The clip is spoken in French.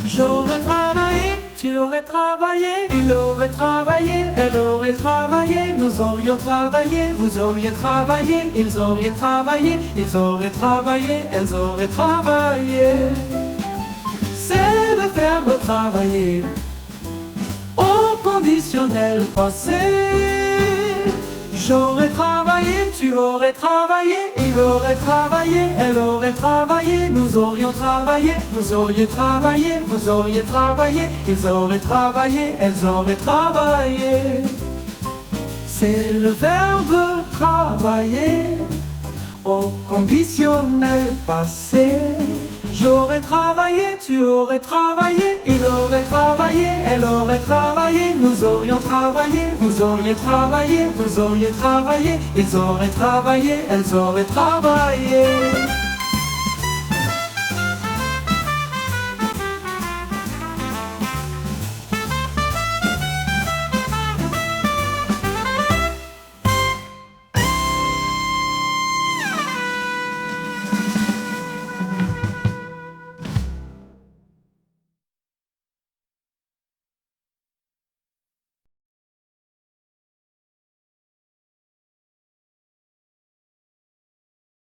J'aurais travaillé, tu aurais travaillé, il aurait travaillé, elle aurait travaillé, nous aurions travaillé, vous auriez travaillé, ils auraient travaillé, ils auraient travaillé, elles auraient travaillé. C'est le verbe travailler au conditionnel passé. J'aurais travaillé, tu aurais travaillé, il aurait travaillé, elle aurait travaillé, nous aurions travaillé, vous auriez travaillé, vous auriez travaillé, ils auraient travaillé, elles auraient travaillé. C'est le verbe travailler au conditionnel passé. J'aurais travaillé, tu aurais travaillé, il aurait travaillé, elle aurait travaillé, nous aurions travaillé, vous auriez travaillé, vous auriez travaillé, ils auraient travaillé, elles auraient travaillé.